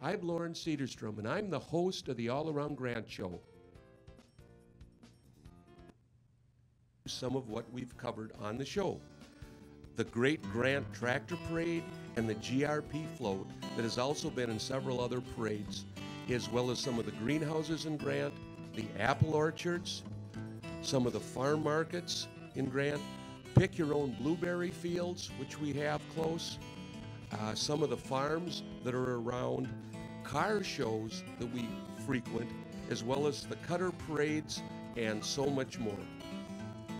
I'm Loren Sederstrom, and I'm the host of the Around Grant Show. Some of what we've covered on the show. The Great Grant Tractor Parade and the GRP float that has also been in several other parades, as well as some of the greenhouses in Grant, the apple orchards, some of the farm markets in Grant, pick your own blueberry fields, which we have close, some of the farms that are around, car shows that we frequent, as well as the cutter parades and so much more.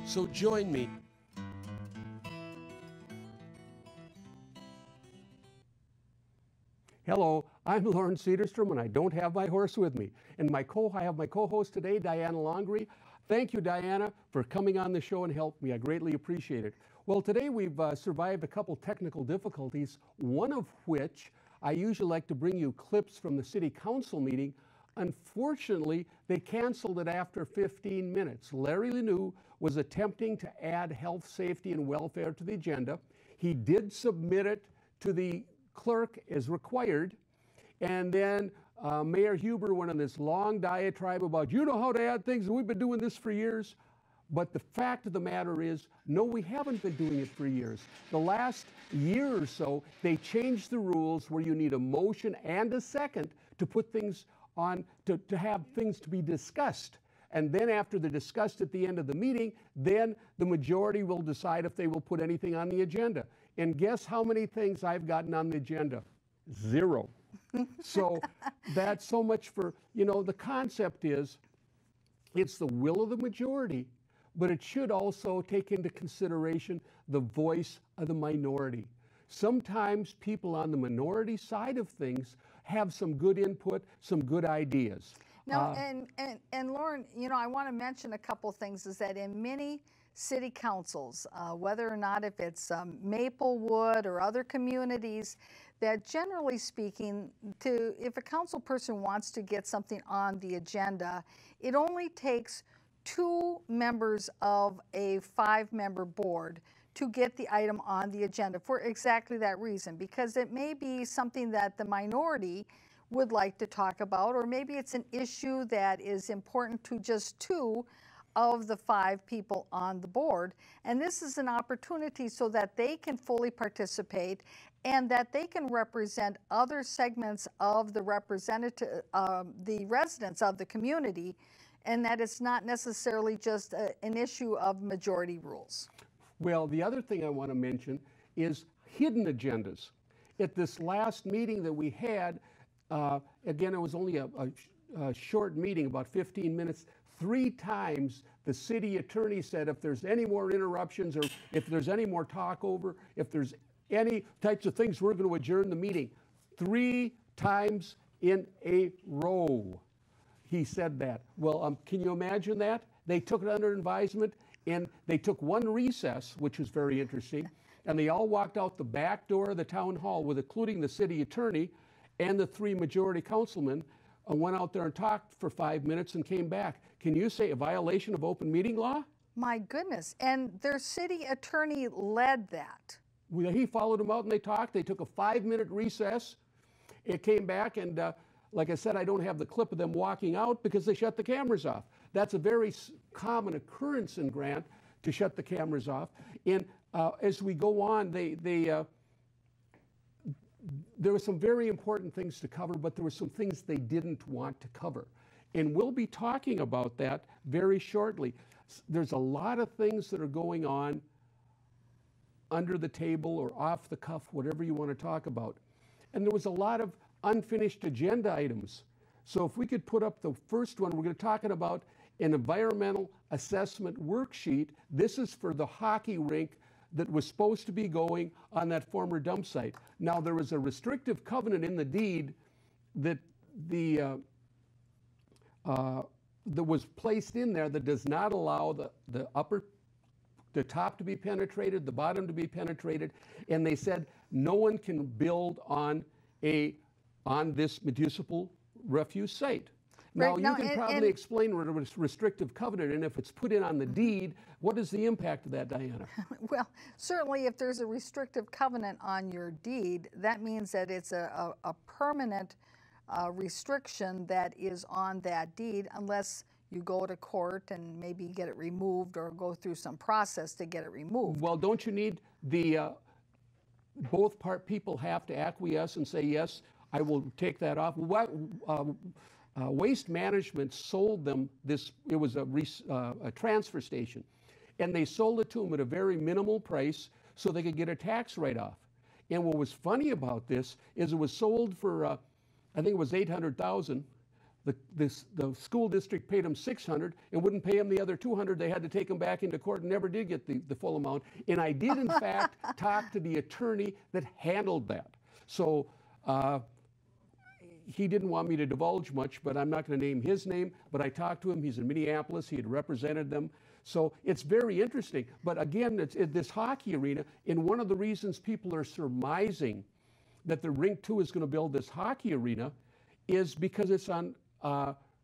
So join me. Hello, I'm Loren Sederstrom, and I don't have my horse with me. And I have my co-host today, Diana Longry. Thank you, Diana, for coming on the show and helping me. I greatly appreciate it. Well, today we've survived a couple technical difficulties, one of which I usually like to bring you clips from the city council meeting. Unfortunately, they canceled it after 15 minutes. Larry Lanou was attempting to add health, safety, and welfare to the agenda. He did submit it to the clerk as required, and then Mayor Huber went on this long diatribe about, you know how to add things, and we've been doing this for years. But the fact of the matter is, no, we haven't been doing it for years. The last year or so, they changed the rules where you need a motion and a second to put things on, to have things to be discussed. And then after they're discussed at the end of the meeting, then the majority will decide if they will put anything on the agenda. And guess how many things I've gotten on the agenda? 0. So that's so much for, the concept is it's the will of the majority, but it should also take into consideration the voice of the minority. Sometimes people on the minority side of things have some good input, some good ideas. Now, and Loren, I want to mention a couple things, is that in many city councils, whether or not if it's Maplewood or other communities, that generally speaking, if a council person wants to get something on the agenda, it only takes 2 members of a 5-member board to get the item on the agenda for exactly that reason, because it may be something that the minority would like to talk about, or maybe it's an issue that is important to just 2 of the 5 people on the board. And this is an opportunity so that they can fully participate and that they can represent other segments of the the residents of the community, and that it's not necessarily just an issue of majority rules. Well, the other thing I want to mention is hidden agendas. At this last meeting that we had, again, it was only a short meeting, about 15 minutes. 3 times the city attorney said if there's any more interruptions or if there's any more talk over, if there's any types of things, we're going to adjourn the meeting. 3 times in a row he said that. Well, can you imagine that? They took it under advisement, and they took 1 recess, which was very interesting, and they all walked out the back door of the town hall, with including the city attorney and the 3 majority councilmen, went out there and talked for 5 minutes and came back. Can you say a violation of open meeting law? My goodness, and their city attorney led that. Well, he followed them out and they talked. They took a 5-minute recess. It came back, and like I said, I don't have the clip of them walking out because they shut the cameras off. That's a very common occurrence in Grant, to shut the cameras off. And as we go on, there were some very important things to cover, but there were some things they didn't want to cover. And we'll be talking about that very shortly. There's a lot of things that are going on under the table or off the cuff, whatever you want to talk about. And there was a lot of unfinished agenda items. So if we could put up the first one, we're going to talk about an environmental assessment worksheet. This is for the hockey rink that was supposed to be going on that former dump site. Now, there was a restrictive covenant in the deed that that was placed in there that does not allow the top to be penetrated, the bottom to be penetrated, and they said no one can build on this municipal refuse site. Now, Right. you can probably explain what a restrictive covenant, and if it's put in on the deed, what is the impact of that, Diana? Well, certainly if there's a restrictive covenant on your deed, that means that it's a permanent restriction that is on that deed unless you go to court and maybe get it removed or go through some process to get it removed. Well, don't you need the, both people have to acquiesce and say, yes, I will take that off. What, Waste Management sold them this, it was a transfer station, and they sold it to them at a very minimal price so they could get a tax write-off. And what was funny about this is it was sold for, I think it was $800,000. The school district paid them $600 and wouldn't pay them the other $200. They had to take them back into court and never did get the full amount. And I did, in fact, talk to the attorney that handled that. So he didn't want me to divulge much, but I'm not going to name his name. But I talked to him. He's in Minneapolis. He had represented them. So it's very interesting. But again, it's this hockey arena, and one of the reasons people are surmising that the Rink 2 is going to build this hockey arena is because it's on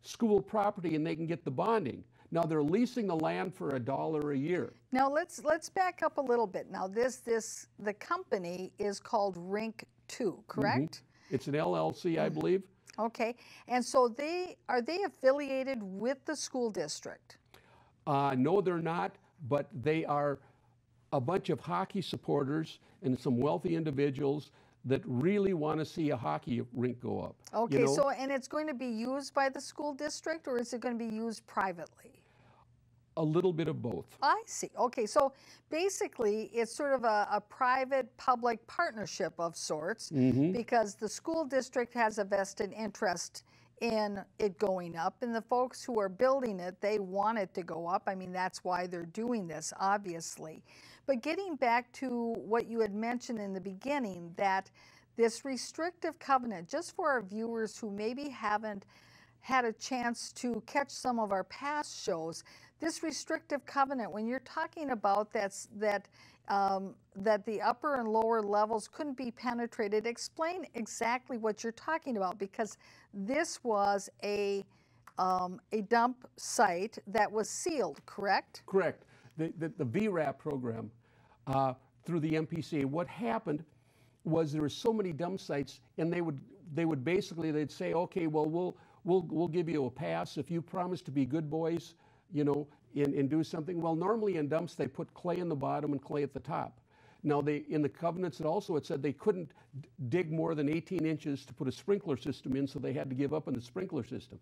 school property and they can get the bonding. Now they're leasing the land for $1 a year. Now let's back up a little bit. Now the company is called Rink 2, correct? Mm-hmm. It's an LLC, I believe. Okay, and so are they affiliated with the school district? No, they're not, but they are a bunch of hockey supporters and some wealthy individuals that really want to see a hockey rink go up. Okay, you know? so and it's going to be used by the school district, or is it going to be used privately? A little bit of both. I see. Okay, so basically it's sort of a private-public partnership of sorts, because the school district has a vested interest in it going up, and the folks who are building it, they want it to go up. I mean, that's why they're doing this, obviously. But getting back to what you had mentioned in the beginning, that this restrictive covenant, just for our viewers who maybe haven't had a chance to catch some of our past shows, this restrictive covenant, when you're talking about that the upper and lower levels couldn't be penetrated, explain exactly what you're talking about, because this was a dump site that was sealed, correct? Correct. The VRAP program through the MPCA, what happened was there were so many dump sites, and they would basically, they'd say, okay, well, we'll give you a pass if you promise to be good boys, you know, and do something. Well, normally in dumps, they put clay in the bottom and clay at the top. Now, in the covenants, it said they couldn't dig more than 18 inches to put a sprinkler system in, so they had to give up on the sprinkler system.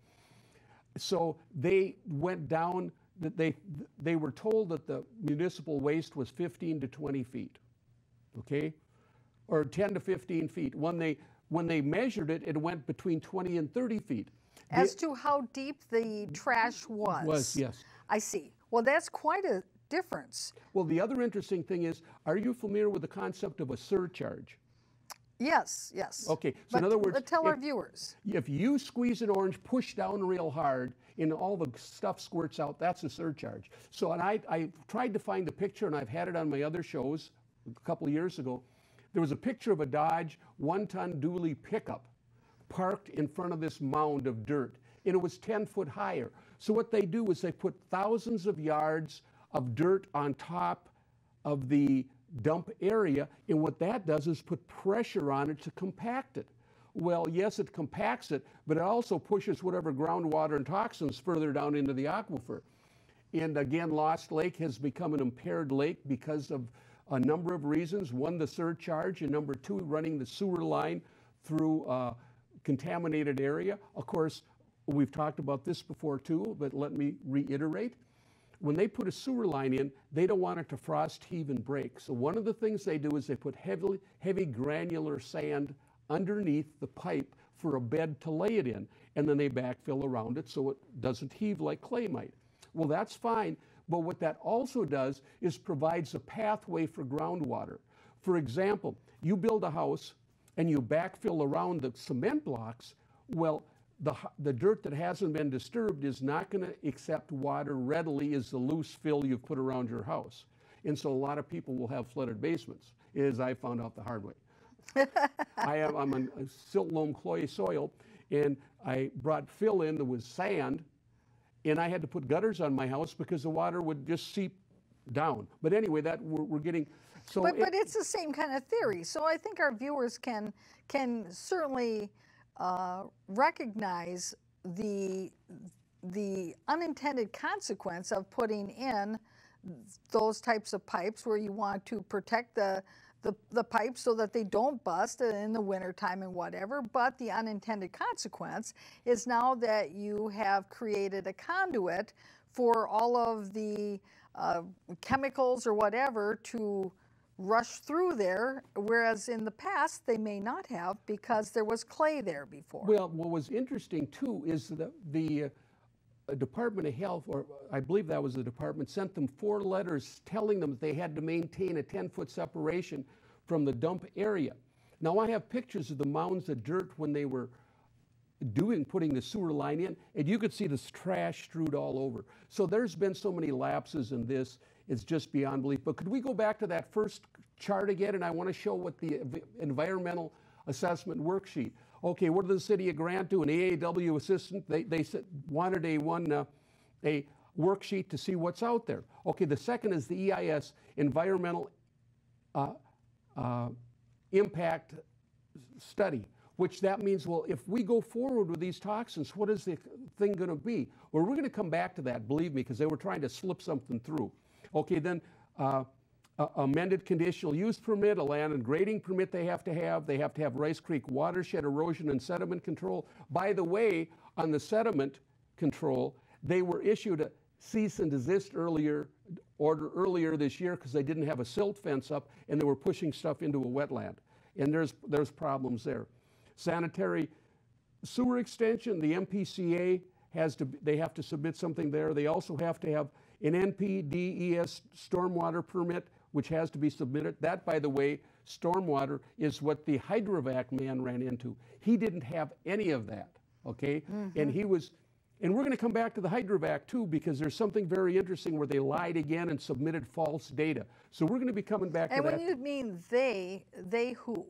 So they went down, they were told that the municipal waste was 15 to 20 feet, okay? Or 10 to 15 feet. When they measured it, it went between 20 and 30 feet. As to how deep the trash was? Yes. I see. Well, that's quite a difference. Well, the other interesting thing is, are you familiar with the concept of a surcharge? Yes, yes. Okay, so in other words, tell our viewers. If you squeeze an orange, push down real hard, and all the stuff squirts out, that's a surcharge. So, and I tried to find the picture, and I've had it on my other shows a couple of years ago. There was a picture of a Dodge 1-ton dually pickup parked in front of this mound of dirt, and it was 10 foot higher. So what they do is they put thousands of yards of dirt on top of the dump area, and what that does is put pressure on it to compact it. Well, yes, it compacts it, but it also pushes whatever groundwater and toxins further down into the aquifer. And again, Lost Lake has become an impaired lake because of a number of reasons. One, the surcharge, and number two, running the sewer line through a contaminated area. Of course, we've talked about this before too, but let me reiterate. When they put a sewer line in, they don't want it to frost, heave, and break. So one of the things they do is they put heavy granular sand underneath the pipe for a bed to lay it in, and then they backfill around it so it doesn't heave like clay might. Well, that's fine, but what that also does is provides a pathway for groundwater. For example, you build a house and you backfill around the cement blocks, well, the dirt that hasn't been disturbed is not going to accept water readily as the loose fill you've put around your house. And so a lot of people will have flooded basements, as I found out the hard way. I'm on a silt loam clay soil, and I brought fill in that was sand, and I had to put gutters on my house because the water would just seep down. But anyway, that we're getting... So but it's the same kind of theory. So I think our viewers can certainly recognize the unintended consequence of putting in those types of pipes where you want to protect the pipes so that they don't bust in the wintertime and whatever, but the unintended consequence is now that you have created a conduit for all of the chemicals or whatever to rush through there, whereas in the past they may not have because there was clay there before. Well, what was interesting too is that the Department of Health, or I believe that was the department, sent them 4 letters telling them that they had to maintain a 10-foot separation from the dump area. Now I have pictures of the mounds of dirt when they were putting the sewer line in, and you could see this trash strewed all over. So there's been so many lapses in this, it's just beyond belief. But could we go back to that first chart again? And I want to show what the environmental assessment worksheet. Okay, what did the city of Grant do? An EAW assistant, they wanted a worksheet to see what's out there. Okay, the second is the EIS, environmental impact study, which that means, well, if we go forward with these toxins, what is the thing going to be? Well, we're going to come back to that, believe me, because they were trying to slip something through. Okay, then amended conditional use permit, a land and grading permit they have to have. They have to have Rice Creek watershed erosion and sediment control. By the way, on the sediment control, they were issued a cease and desist order earlier this year because they didn't have a silt fence up and they were pushing stuff into a wetland. And there's problems there. Sanitary sewer extension, the MPCA they have to submit something there. They also have to have an NPDES stormwater permit, which has to be submitted. That, by the way, stormwater is what the hydrovac man ran into. He didn't have any of that, okay? Mm-hmm. And we're going to come back to the hydrovac too, because there's something very interesting where they lied again and submitted false data. So we're going to be coming back to that. And when you mean they who?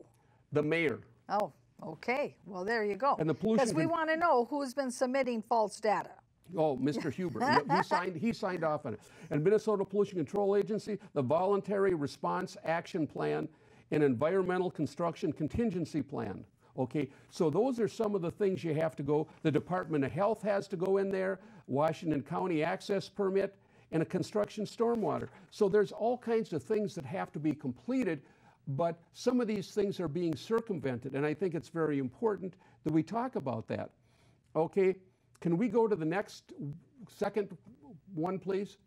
The mayor. Oh, okay. Well, there you go. And the pollution. Because we want to know who's been submitting false data. Oh, Mr. Huber. he signed off on it. And Minnesota Pollution Control Agency, the Voluntary Response Action Plan, and Environmental Construction Contingency Plan. Okay, so those are some of the things you have to go. The Department of Health has to go in there, Washington County Access Permit, and a construction stormwater. So there's all kinds of things that have to be completed, but some of these things are being circumvented, and I think it's very important that we talk about that. Okay, can we go to the second one, please?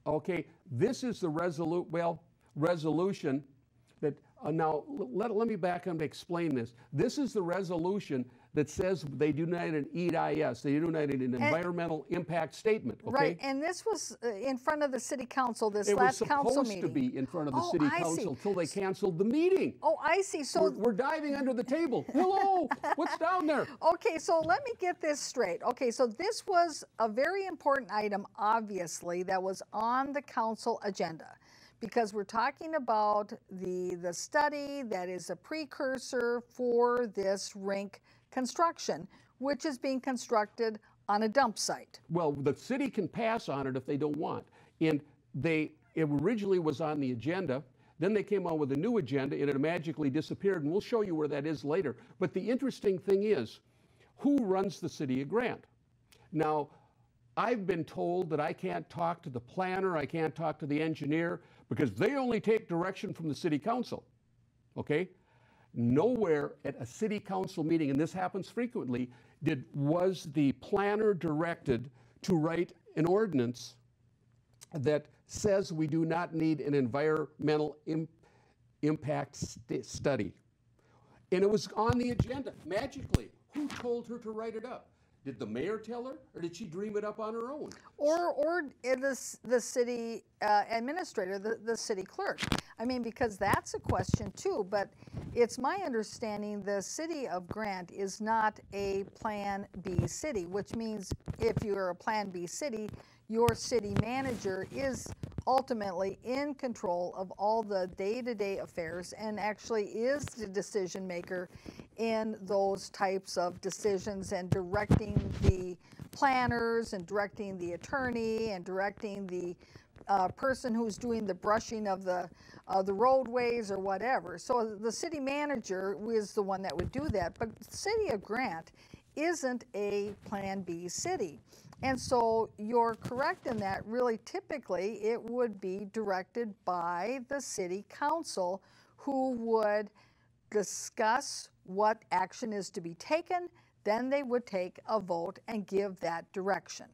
Okay, this is the resolution that, now let me back up and explain this. This is the resolution that says they do not need an EIS, they do not need an environmental impact statement, okay? Right, and this was in front of the city council, this last council meeting. It was supposed to be in front of the city council until they canceled the meeting. Oh, I see. So we're diving under the table. Hello, what's down there? Okay, so let me get this straight. Okay, so this was a very important item, obviously, that was on the council agenda, because we're talking about the study that is a precursor for this rink construction, which is being constructed on a dump site. Well, the city can pass on it if they don't want. And it originally was on the agenda, then they came on with a new agenda and it magically disappeared, and we'll show you where that is later. But the interesting thing is, who runs the city of Grant? Now, I've been told that I can't talk to the planner, I can't talk to the engineer, because they only take direction from the city council, okay? Nowhere at a city council meeting, and this happens frequently, was the planner directed to write an ordinance that says we do not need an environmental impact study. And it was on the agenda, magically. Who told her to write it up? Did the mayor tell her, or did she dream it up on her own? Or the city administrator, the city clerk. I mean, because that's a question too, but it's my understanding the city of Grant is not a Plan B city, which means if you're a Plan B city, your city manager is ultimately in control of all the day-to-day affairs and actually is the decision maker in those types of decisions and directing the planners and directing the attorney and directing the person who's doing the brushing of the roadways or whatever. So the city manager is the one that would do that. But the city of Grant isn't a Plan B city. And so you're correct in that really typically it would be directed by the city council, who would discuss what action is to be taken. Then they would take a vote and give that direction.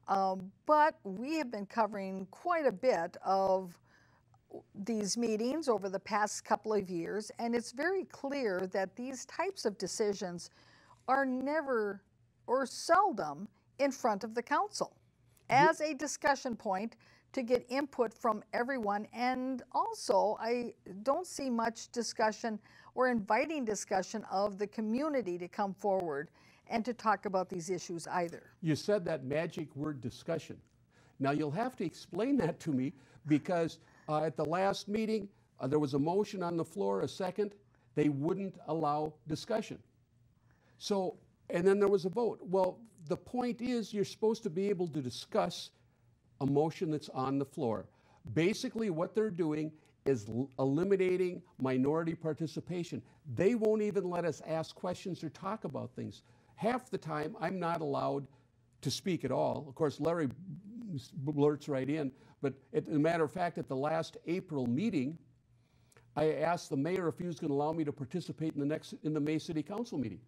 But we have been covering quite a bit of these meetings over the past couple of years, and it's very clear that these types of decisions are never or seldom in front of the council as a discussion point to get input from everyone. And also, I don't see much discussion or inviting discussion of the community to come forward and to talk about these issues either. You said that magic word, discussion. Now you'll have to explain that to me, because at the last meeting, there was a motion on the floor, a second. They wouldn't allow discussion. So, and then there was a vote. Well, the point is you're supposed to be able to discuss a motion that's on the floor. Basically what they're doing is eliminating minority participation. They won't even let us ask questions or talk about things. Half the time I'm not allowed to speak at all. Of course, Larry blurts right in, but as a matter of fact, at the last April meeting, I asked the mayor if he was going to allow me to participate in the May City Council meeting.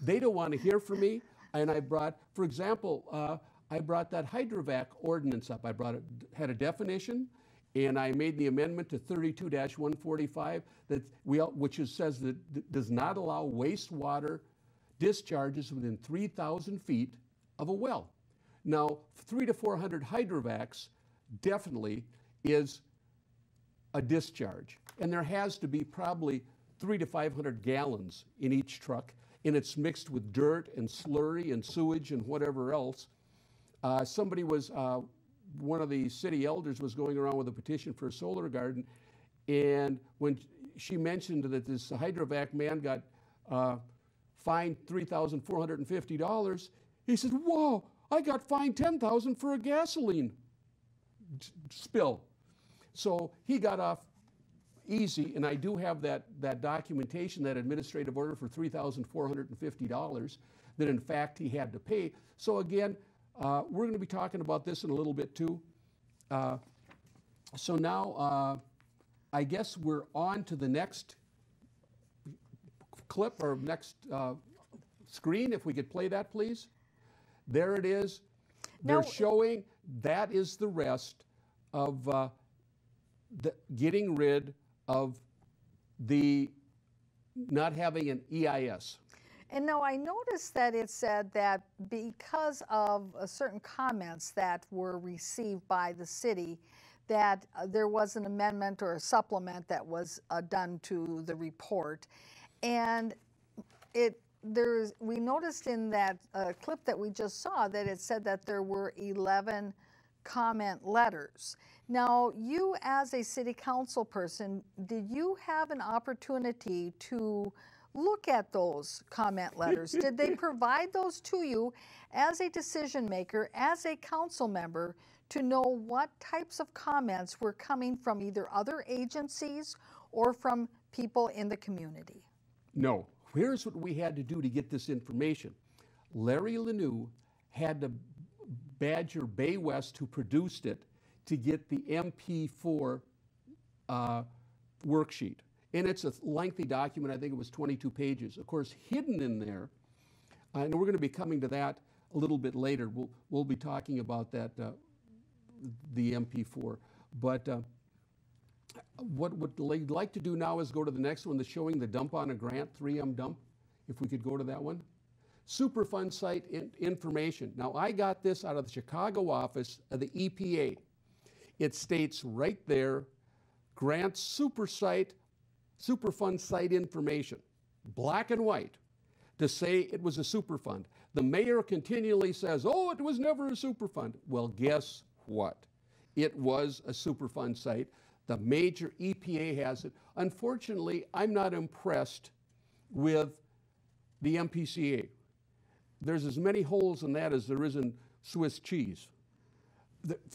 They don't want to hear from me, and I brought, for example, I brought that hydrovac ordinance up. I brought it, had a definition, and I made the amendment to 32-145 which says that does not allow wastewater discharges within 3,000 feet of a well. Now, 300 to 400 hydrovacs definitely is a discharge, and there has to be probably 300 to 500 gallons in each truck, and it's mixed with dirt and slurry and sewage and whatever else. Somebody was, one of the city elders was going around with a petition for a solar garden, and when she mentioned that this hydrovac man got fined $3,450, he said, "Whoa, I got fined $10,000 for a gasoline spill." So he got off easy, and I do have that documentation, that administrative order for $3,450 that in fact he had to pay. So again, we're going to be talking about this in a little bit too. So now I guess we're on to the next clip or next screen. If we could play that, please. There it is. They're showing that is the rest of getting rid of the not having an EIS. And now I noticed that it said that because of certain comments that were received by the city, that there was an amendment or a supplement that was done to the report. And we noticed in that clip that we just saw that it said that there were 11 comment letters. Now, you as a city council person, did you have an opportunity to look at those comment letters? Did they provide those to you as a decision maker, as a council member, to know what types of comments were coming from either other agencies or from people in the community? No. Here's what we had to do to get this information. Larry Lanou had to badger Bay West, who produced it, to get the MP4 worksheet. And it's a lengthy document. I think it was 22 pages. Of course, hidden in there, and we're going to be coming to that a little bit later. We'll be talking about that, the MP4. But what I'd like to do now is go to the next one, that's showing the dump on a grant, 3M dump. If we could go to that one. Superfund site information. Now, I got this out of the Chicago office of the EPA. It states right there, Grant Superfund site information, black and white, to say it was a Superfund. The mayor continually says, "Oh, it was never a Superfund." Well, guess what? It was a Superfund site. The major EPA has it. Unfortunately, I'm not impressed with the MPCA. There's as many holes in that as there is in Swiss cheese.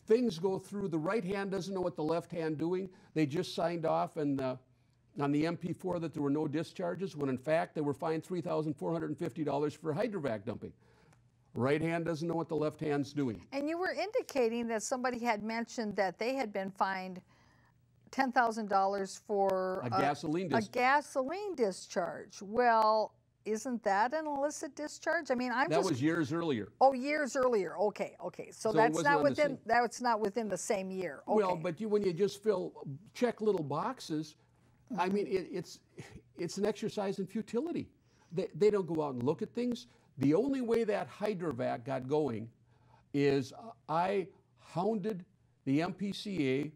things go through. The right hand doesn't know what the left hand doing. They just signed off on the MP4 that there were no discharges, when in fact they were fined $3,450 for hydrovac dumping. Right hand doesn't know what the left hand's doing. And you were indicating that somebody had mentioned that they had been fined $10,000 for a gasoline discharge. Well, isn't that an illicit discharge? I mean, that was years earlier. Oh, years earlier. Okay. So that's not within the same year. Okay. Well, but when you just check little boxes, I mean, it's an exercise in futility. They don't go out and look at things. The only way that hydrovac got going is I hounded the MPCA.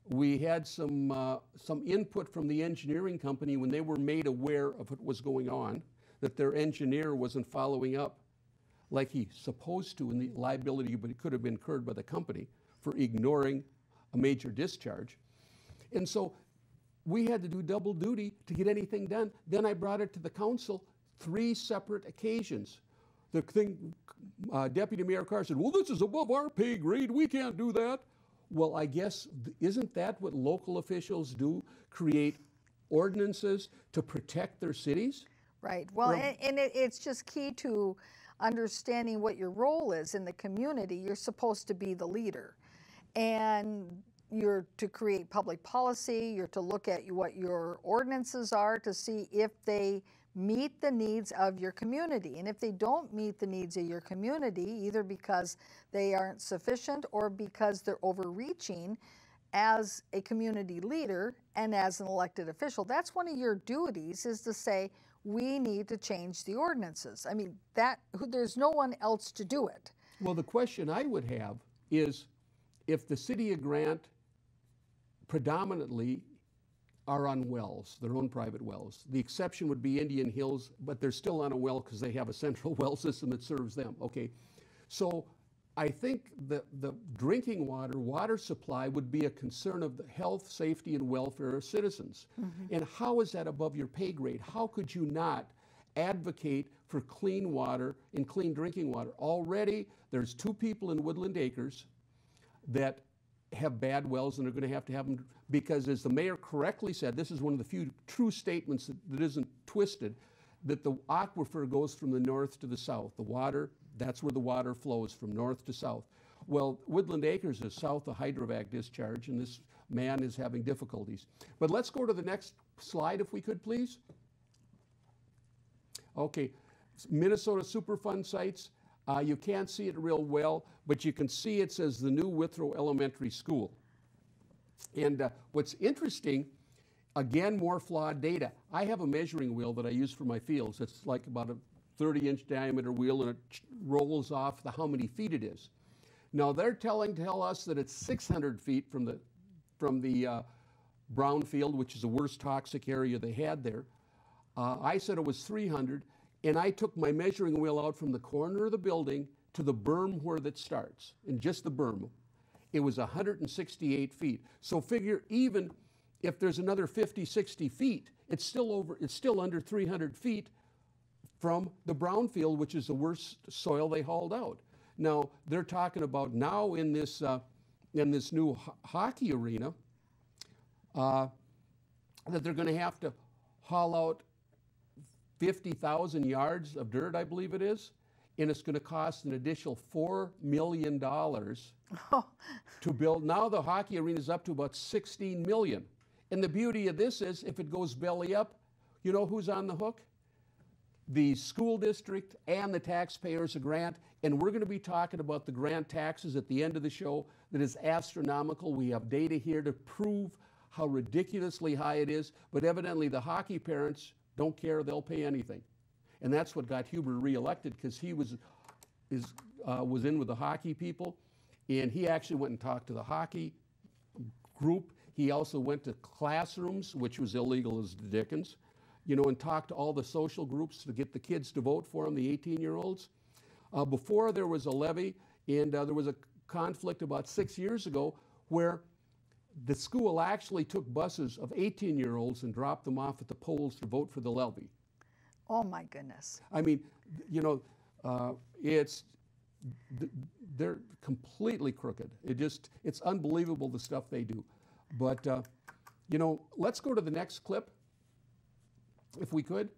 We had some input from the engineering company when they were made aware of what was going on, that their engineer wasn't following up like he's supposed to, and the liability could have been incurred by the company for ignoring a major discharge. And so we had to do double duty to get anything done. Then I brought it to the council 3 separate occasions. The thing, Deputy Mayor Carr said, well, this is above our pay grade. We can't do that. Well, I guess, isn't that what local officials do? Create ordinances to protect their cities? Right. Well, it's just key to understanding what your role is in the community. You're supposed to be the leader. And you're to create public policy. You're to look at what your ordinances are to see if they meet the needs of your community. And if they don't meet the needs of your community, either because they aren't sufficient or because they're overreaching, as a community leader and as an elected official, that's one of your duties, is to say, we need to change the ordinances. I mean, there's no one else to do it. Well, the question I would have is, if the city of Grant predominantly are on wells, their own private wells. The exception would be Indian Hills, but they're still on a well because they have a central well system that serves them. Okay, so I think the drinking water supply would be a concern of the health, safety, and welfare of citizens. Mm-hmm. And how is that above your pay grade? How could you not advocate for clean water and clean drinking water? Already, there's 2 people in Woodland Acres that have bad wells, and they're going to have them, because as the mayor correctly said, this is one of the few true statements that isn't twisted, that the aquifer goes from the north to the south. The water, that's where the water flows, from north to south. Well, Woodland Acres is south of hydrovac discharge, and this man is having difficulties. But let's go to the next slide, if we could, please. Okay, Minnesota Superfund sites. You can't see it real well, but you can see it says the new Withrow Elementary School. And what's interesting, again, more flawed data. I have a measuring wheel that I use for my fields. It's like about a 30-inch diameter wheel, and it rolls off how many feet it is. Now they're tell us that it's 600 feet from the brownfield, which is the worst toxic area they had there. I said it was 300. And I took my measuring wheel out from the corner of the building to the berm where that starts, and just the berm. It was 168 feet. So figure, even if there's another 50, 60 feet, it's still under 300 feet from the brownfield, which is the worst soil they hauled out. Now, they're talking about now in this new hockey arena that they're going to have to haul out 50,000 yards of dirt, I believe it is, and it's going to cost an additional $4 million to build. Now the hockey arena is up to about $16 million. And the beauty of this is, if it goes belly up, you know who's on the hook? The school district and the taxpayers of Grant. And we're going to be talking about the Grant taxes at the end of the show. That is astronomical. We have data here to prove how ridiculously high it is. But evidently the hockey parents don't care, they'll pay anything. And that's what got Huber reelected, because he was in with the hockey people, and he actually went and talked to the hockey group. He also went to classrooms, which was illegal as the dickens, and talked to all the social groups to get the kids to vote for him, the 18-year-olds. Before there was a levy, and there was a conflict about 6 years ago where the school actually took buses of 18-year-olds and dropped them off at the polls to vote for the levy. Oh my goodness. I mean, they're completely crooked. It's unbelievable the stuff they do. But, you know, let's go to the next clip, if we could.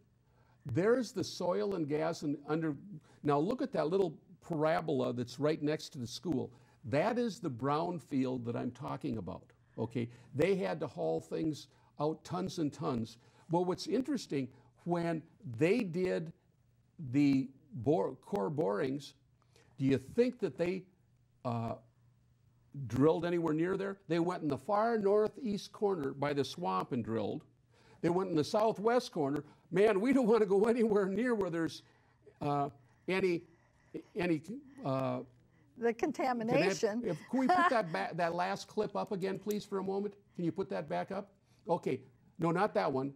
There's the soil and gas and under. Now look at that little parabola that's right next to the school. That is the brown field that I'm talking about, okay? They had to haul things out tons and tons. Well, what's interesting, when they did the core borings, do you think that they drilled anywhere near there? They went in the far northeast corner by the swamp and drilled. They went in the southwest corner. Man, we don't want to go anywhere near where there's any the contamination. Can we put that last clip up again, please, for a moment? Can you put that back up? Okay. No, not that one.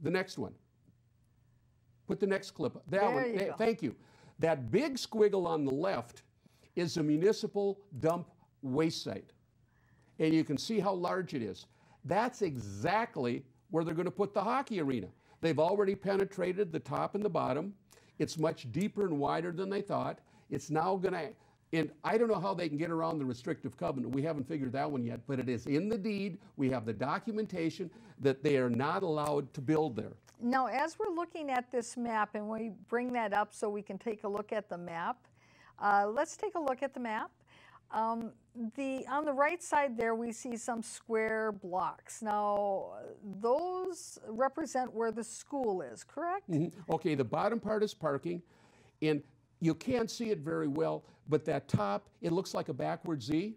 The next one. Put the next clip up. That one. You go. Thank you. That big squiggle on the left is a municipal dump waste site. And you can see how large it is. That's exactly where they're going to put the hockey arena. They've already penetrated the top and the bottom. It's much deeper and wider than they thought. It's now going to, and I don't know how they can get around the restrictive covenant. We haven't figured that one yet, but it is in the deed. We have the documentation that they are not allowed to build there. Now, as we're looking at this map, and we bring that up so we can take a look at the map, let's take a look at the map. On the right side there, we see some square blocks. Now, those represent where the school is, correct? Mm-hmm. Okay, the bottom part is parking, and you can't see it very well, but that top, it looks like a backward Z.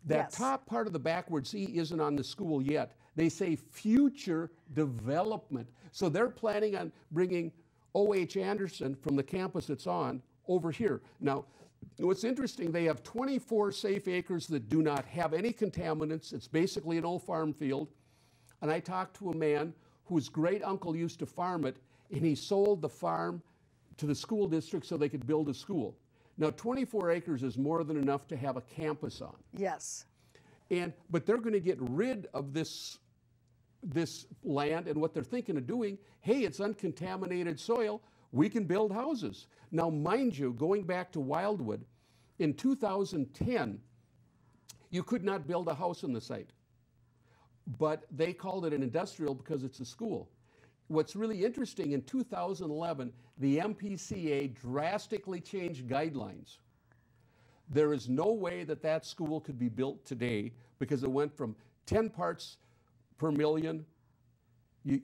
That Yes. top part of the backward Z isn't on the school yet. They say future development. So they're planning on bringing O.H. Anderson from the campus it's on over here. Now, what's interesting, they have 24 safe acres that do not have any contaminants. It's basically an old farm field. And I talked to a man whose great uncle used to farm it, and he sold the farm to the school district so they could build a school. Now, 24 acres is more than enough to have a campus on. Yes. But they're going to get rid of this land, and what they're thinking of doing, hey, it's uncontaminated soil, we can build houses. Now, mind you, going back to Wildwood, in 2010, you could not build a house on the site. But they called it an industrial because it's a school. What's really interesting, in 2011, the MPCA drastically changed guidelines. There is no way that that school could be built today because it went from 10 parts per million. You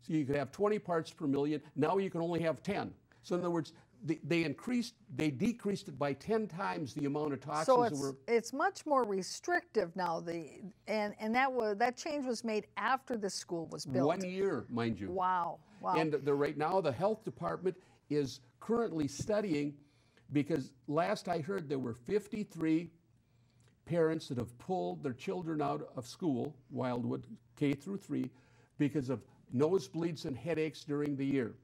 could have 20 parts per million. Now you can only have 10. So in other words, they decreased it by 10 times the amount of toxins. So it's much more restrictive now. That change was made after the school was built. 1 year, mind you. Wow. Wow. And right now, the health department is currently studying, because last I heard there were 53 parents that have pulled their children out of school, Wildwood, K through 3, because of nosebleeds and headaches during the year.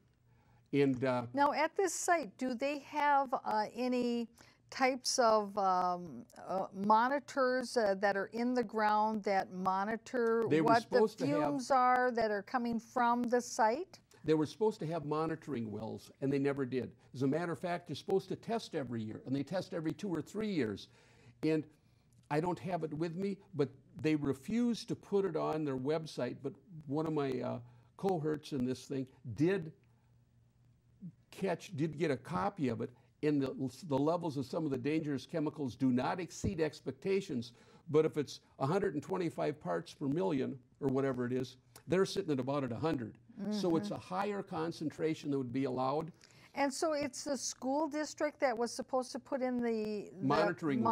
And now, at this site, do they have any types of monitors that are in the ground that monitor what the fumes are that are coming from the site? They were supposed to have monitoring wells, and they never did. As a matter of fact, they're supposed to test every year, and they test every 2 or 3 years. And I don't have it with me, but they refused to put it on their website. But one of my cohorts in this thing did get a copy of it, and the levels of some of the dangerous chemicals do not exceed expectations. But if it's 125 parts per million, or whatever it is, they're sitting at about 100. Mm-hmm. So it's a higher concentration that would be allowed. And so it's the school district that was supposed to put in the monitoring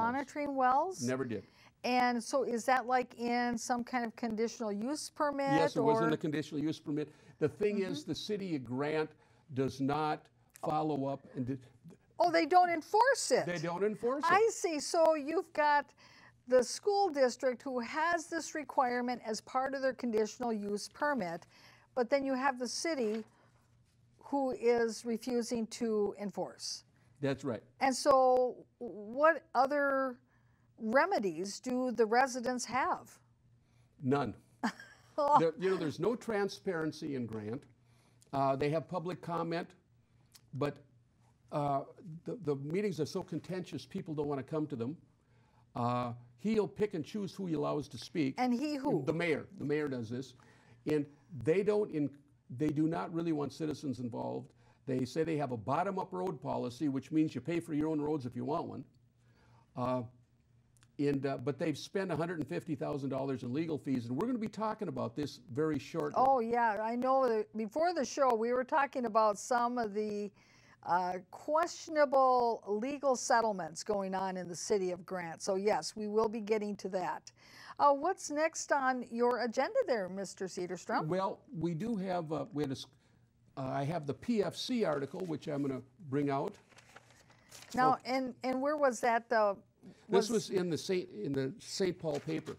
wells? Never did. And so is that like in some kind of conditional use permit? Yes, it was in a conditional use permit. The thing is, the city of Grant does not follow up. Oh, they don't enforce it. They don't enforce it. I see. So you've got the school district who has this requirement as part of their conditional use permit, but then you have the city who is refusing to enforce. That's right. And so what other remedies do the residents have? None. There's no transparency in Grant. They have public comment, but the meetings are so contentious, people don't want to come to them. He'll pick and choose who he allows to speak. And he who? The mayor. The mayor does this. And they do not really want citizens involved. They say they have a bottom-up road policy, which means you pay for your own roads if you want one. But they've spent $150,000 in legal fees, and we're going to be talking about this very shortly. Oh, yeah, I know. Before the show, we were talking about some of the questionable legal settlements going on in the city of Grant. So, yes, we will be getting to that. What's next on your agenda there, Mr. Sederstrom? Well, we do have, I have the PFC article, which I'm going to bring out. Now, and where was that? This was in the St. Paul paper,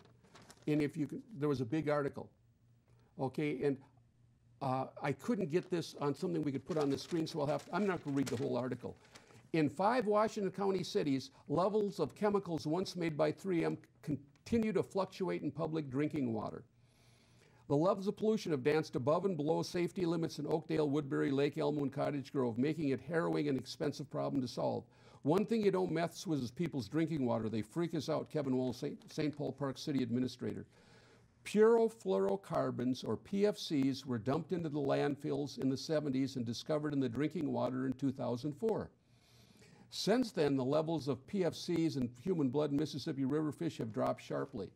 and if you can, there was a big article. Okay, and I couldn't get this on something we could put on the screen, so I'm not going to read the whole article. In 5 Washington County cities, levels of chemicals once made by 3M continue to fluctuate in public drinking water. The levels of pollution have danced above and below safety limits in Oakdale, Woodbury, Lake Elmo, and Cottage Grove, making it harrowing and expensive problem to solve. One thing you don't mess with is people's drinking water. They freak us out, Kevin Wall, St. Paul Park City Administrator. Purofluorocarbons, or PFCs, were dumped into the landfills in the 70s and discovered in the drinking water in 2004. Since then, the levels of PFCs in human blood in Mississippi River fish have dropped sharply.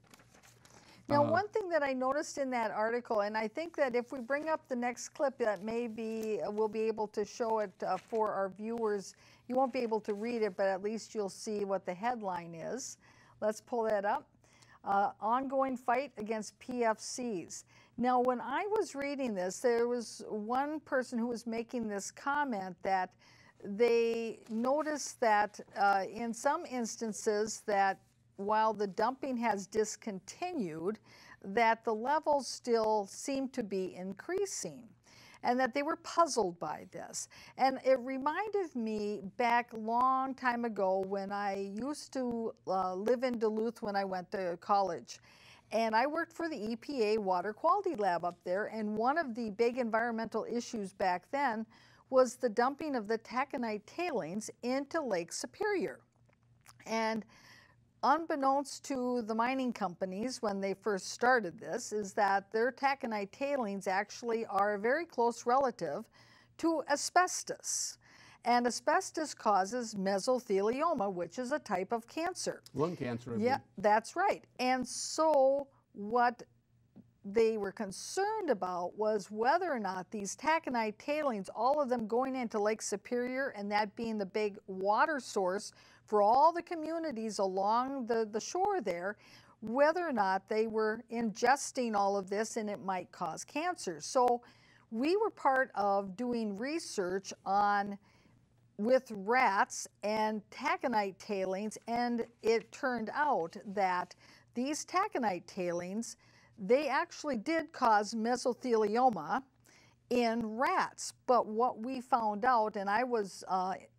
Now, one thing that I noticed in that article, and I think that if we bring up the next clip, that maybe we'll be able to show it for our viewers. You won't be able to read it, but at least you'll see what the headline is. Let's pull that up. Ongoing fight against PFCs. Now, when I was reading this, there was one person who was making this comment that they noticed that in some instances that while the dumping has discontinued, that the levels still seem to be increasing, and that they were puzzled by this. And it reminded me back a long time ago when I used to live in Duluth when I went to college. And I worked for the EPA Water Quality Lab up there, and one of the big environmental issues back then was the dumping of the taconite tailings into Lake Superior. And unbeknownst to the mining companies when they first started this, is that their taconite tailings actually are a very close relative to asbestos. And asbestos causes mesothelioma, which is a type of cancer. Lung cancer. Yeah, that's right. And so what they were concerned about was whether or not these taconite tailings, all of them going into Lake Superior, and that being the big water source for all the communities along the shore there, whether or not they were ingesting all of this and it might cause cancer. So we were part of doing research with rats and taconite tailings, and it turned out that these taconite tailings, they actually did cause mesothelioma in rats. But what we found out, and I was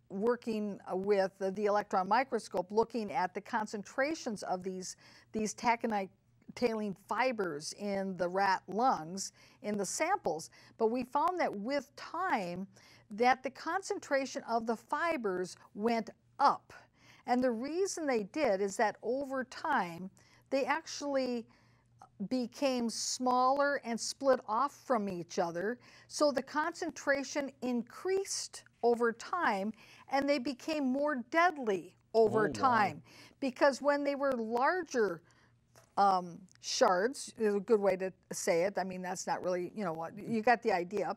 working with the electron microscope looking at the concentrations of these taconite tailing fibers in the rat lungs in the samples, but we found that with time that the concentration of the fibers went up. And the reason they did is that over time they actually became smaller and split off from each other, so the concentration increased over time and they became more deadly over time. Because when they were larger shards, is a good way to say it, I mean that's not really, you know what, you got the idea.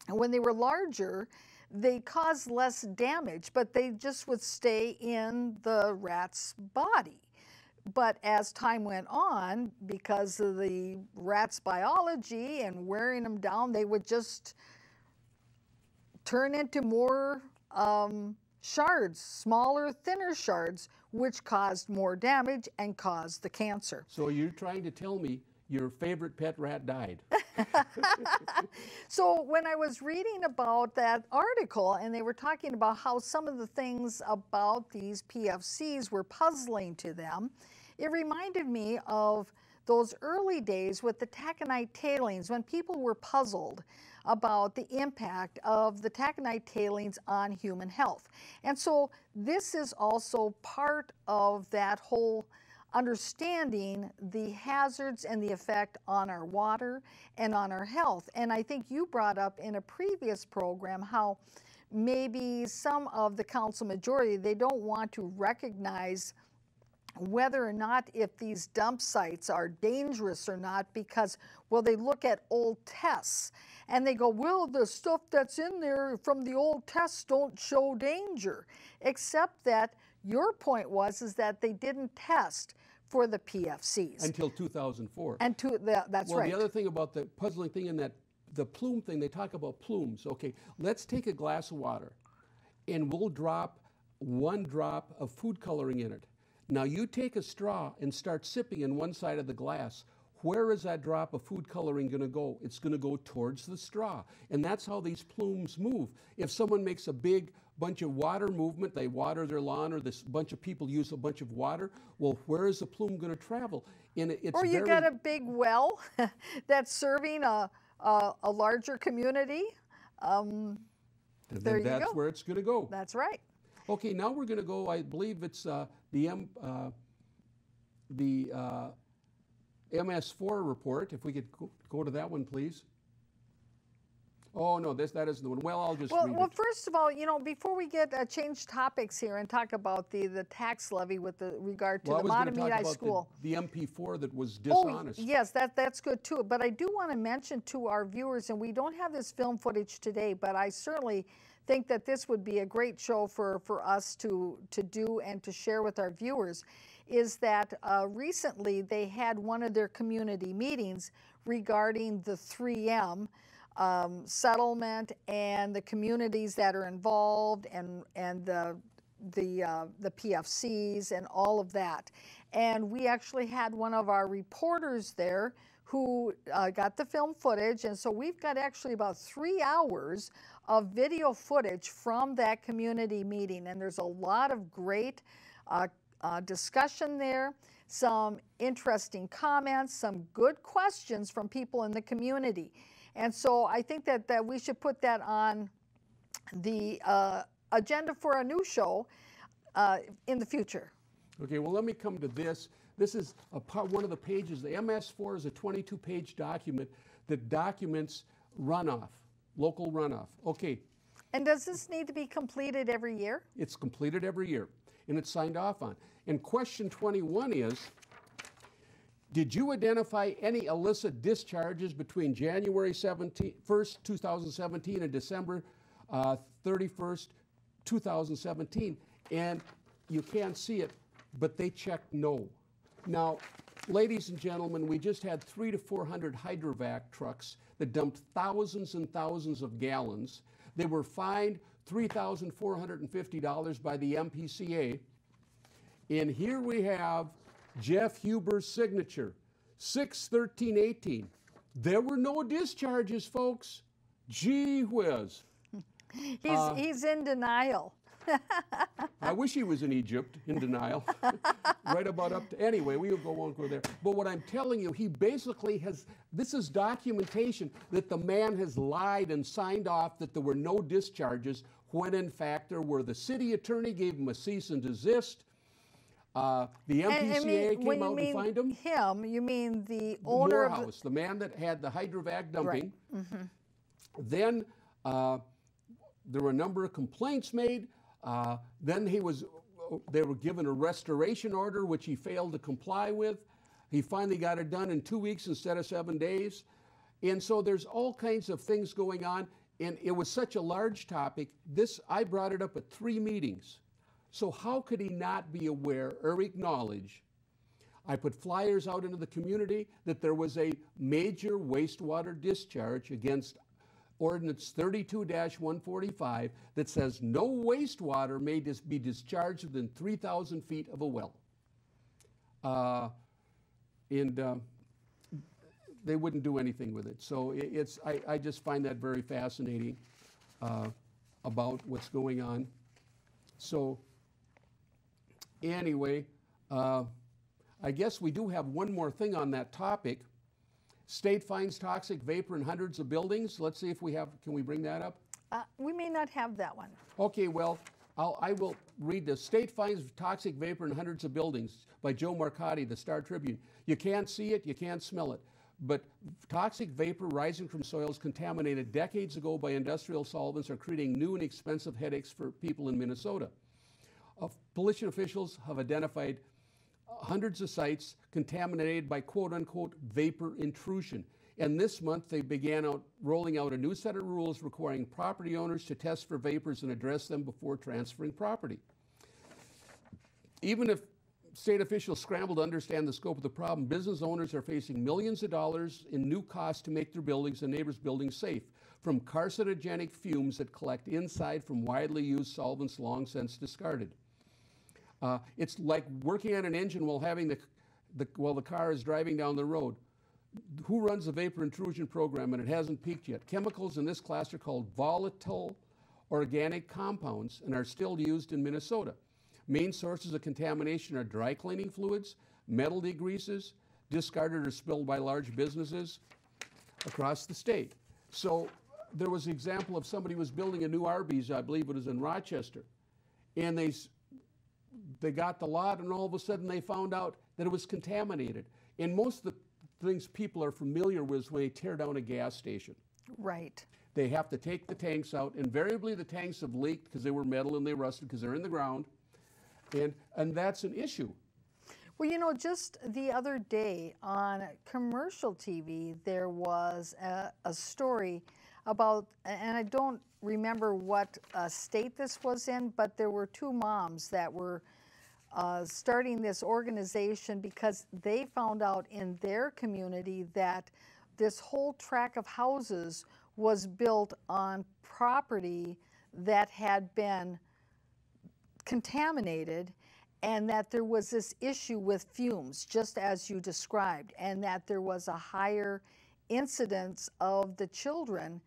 And when they were larger, they caused less damage, but they just would stay in the rat's body. But as time went on, because of the rat's biology and wearing them down, they would just turn into more shards, smaller, thinner shards, which caused more damage and caused the cancer. So you're trying to tell me your favorite pet rat died? So when I was reading about that article and they were talking about how some of the things about these PFCs were puzzling to them, it reminded me of those early days with the taconite tailings, when people were puzzled about the impact of the taconite tailings on human health. And so this is also part of that whole understanding the hazards and the effect on our water and on our health. And I think you brought up in a previous program how maybe some of the council majority, they don't want to recognize whether or not if these dump sites are dangerous or not because, well, they look at old tests and they go, well, the stuff that's in there from the old tests don't show danger, except that your point was is that they didn't test for the PFCs. Until 2004. And that's well, right. The other thing about the puzzling thing in that, the plume thing, they talk about plumes. Okay, let's take a glass of water and we'll drop 1 drop of food coloring in it. Now you take a straw and start sipping in one side of the glass. Where is that drop of food coloring going to go? It's going to go towards the straw. And that's how these plumes move. If someone makes a big bunch of water movement, they water their lawn, or this bunch of people use a bunch of water, well, where is the plume going to travel? And it's or you got a big well that's serving a larger community. There you go. That's where it's going to go. That's right. Okay, now we're going to go, I believe it's the MS4 report. If we could go to that one, please. Oh, no, that isn't the one. Well, I'll just read it. Well, first of all, you know, before we get change topics here and talk about the tax levy with regard to the Matamidi School. The MP4 that was dishonest. Oh, yes, that's good too. But I do want to mention to our viewers, and we don't have this film footage today, but I certainly think that this would be a great show for us to do and to share with our viewers, is that recently they had one of their community meetings regarding the 3M settlement and the communities that are involved and the PFCs and all of that. And we actually had one of our reporters there who got the film footage, and so we've got actually about 3 hours of video footage from that community meeting, and there's a lot of great discussion there, some interesting comments, some good questions from people in the community. And so I think that we should put that on the agenda for a new show in the future. Okay, well, let me come to this. This is one of the pages. The MS4 is a 22-page document that documents runoff, local runoff. Okay. And does this need to be completed every year? It's completed every year, and it's signed off on. And question 21 is, did you identify any illicit discharges between January 1st, 2017 and December 31st, 2017? And you can't see it, but they checked no. Now, ladies and gentlemen, we just had 300 to 400 hydrovac trucks that dumped thousands and thousands of gallons. They were fined $3,450 by the MPCA. And here we have Jeff Huber's signature, 6/13/18. There were no discharges, folks. Gee whiz. He's in denial. I wish he was in Egypt, in denial. Right about up to, anyway, we won't go there. But what I'm telling you, he basically has, this is documentation that the man has lied and signed off that there were no discharges, when in fact there were. The city attorney gave him a cease and desist. The MPCA came out and fined him. You mean the owner of Morehouse, the man that had the hydrovac dumping. Right. Mm-hmm. Then there were a number of complaints made. Then they were given a restoration order, which he failed to comply with. He finally got it done in 2 weeks instead of 7 days. And so there's all kinds of things going on. And it was such a large topic. I brought it up at 3 meetings. So how could he not be aware or acknowledge? I put flyers out into the community that there was a major wastewater discharge against Ordinance 32-145 that says no wastewater may be discharged within 3,000 feet of a well. They wouldn't do anything with it. So I just find that very fascinating about what's going on. So anyway, I guess we do have one more thing on that topic. State finds toxic vapor in hundreds of buildings. Let's see if we have, can we bring that up? We may not have that one. Okay, well, I will read this. State finds toxic vapor in hundreds of buildings by Joe Marcotti, the Star Tribune. You can't see it, you can't smell it. But toxic vapor rising from soils contaminated decades ago by industrial solvents are creating new and expensive headaches for people in Minnesota. Pollution officials have identified hundreds of sites contaminated by quote-unquote vapor intrusion. And this month they began rolling out a new set of rules requiring property owners to test for vapors and address them before transferring property. Even if state officials scramble to understand the scope of the problem, business owners are facing millions of dollars in new costs to make their buildings and neighbors' buildings safe, from carcinogenic fumes that collect inside from widely used solvents long since discarded. It's like working on an engine while having while the car is driving down the road. Who runs the vapor intrusion program? And it hasn't peaked yet. Chemicals in this class are called volatile organic compounds and are still used in Minnesota. Main sources of contamination are dry cleaning fluids, metal degreases, discarded or spilled by large businesses across the state. So there was an example of somebody was building a new Arby's, I believe it was in Rochester, and they got the lot, and all of a sudden they found out that it was contaminated. And most of the things people are familiar with when they tear down a gas station. Right. They have to take the tanks out. Invariably the tanks have leaked because they were metal and they rusted because they're in the ground. And that's an issue. Well, you know, just the other day on commercial TV, there was a story about, and I don't remember what state this was in, but there were two moms that were starting this organization because they found out in their community that this whole tract of houses was built on property that had been contaminated, and that there was this issue with fumes, just as you described, and that there was a higher incidence of the children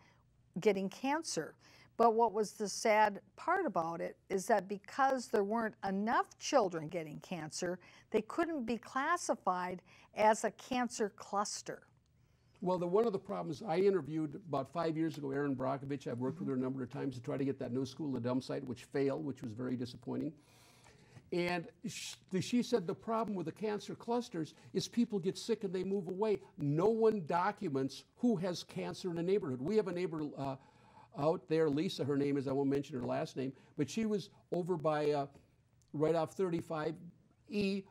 getting cancer. But what was the sad part about it is that because there weren't enough children getting cancer, they couldn't be classified as a cancer cluster. Well, one of the problems, I interviewed about 5 years ago Erin Brockovich. I've worked with her a number of times to try to get that new school at dump site, which failed, which was very disappointing. And she said the problem with the cancer clusters is people get sick and they move away. No one documents who has cancer in a neighborhood. We have a neighbor out there, Lisa, her name is, I won't mention her last name, but she was over by, right off 35E,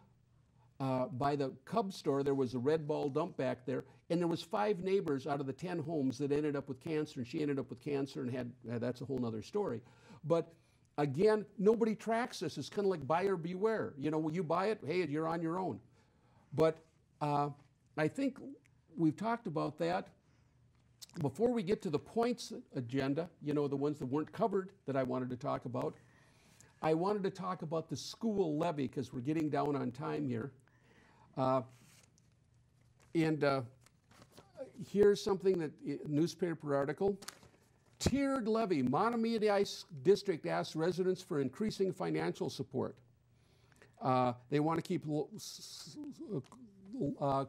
by the Cub store. There was a Red Ball dump back there, and there was 5 neighbors out of the 10 homes that ended up with cancer, and she ended up with cancer and had that's a whole nother story. But again, nobody tracks this. It's kind of like buyer beware. You know, when you buy it, hey, you're on your own. But I think we've talked about that. Before we get to the points agenda, you know, the ones that weren't covered that I wanted to talk about, I wanted to talk about the school levy because we're getting down on time here. Here's something that newspaper article. Tiered levy. Mahtomedi District asks residents for increasing financial support. They want to keep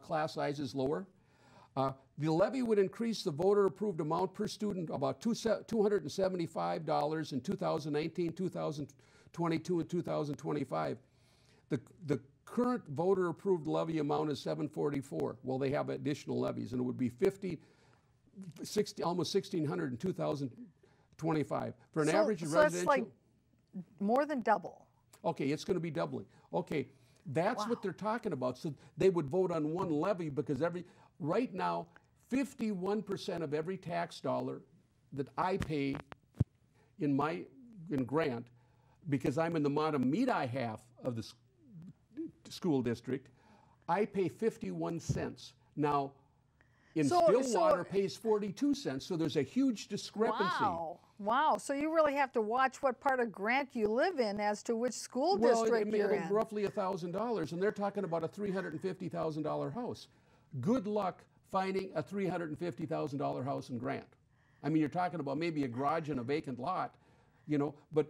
class sizes lower. The levy would increase the voter-approved amount per student about $275 in 2019, 2022, and 2025. The current voter-approved levy amount is $744. Well, they have additional levies, and it would be almost $1,600 in 2025 for an average residential. So it's like more than double. Okay, it's going to be doubling. Okay, that's what they're talking about. So they would vote on one levy because right now, 51% of every tax dollar that I pay in Grant, because I'm in the Mahtomedi half of the school district, I pay 51 cents. Now, in Stillwater pays 42 cents, so there's a huge discrepancy. Wow, so you really have to watch what part of Grant you live in as to which school district you're in. Roughly $1,000, and they're talking about a $350,000 house. Good luck finding a $350,000 house in Grant. I mean, you're talking about maybe a garage and a vacant lot, you know, but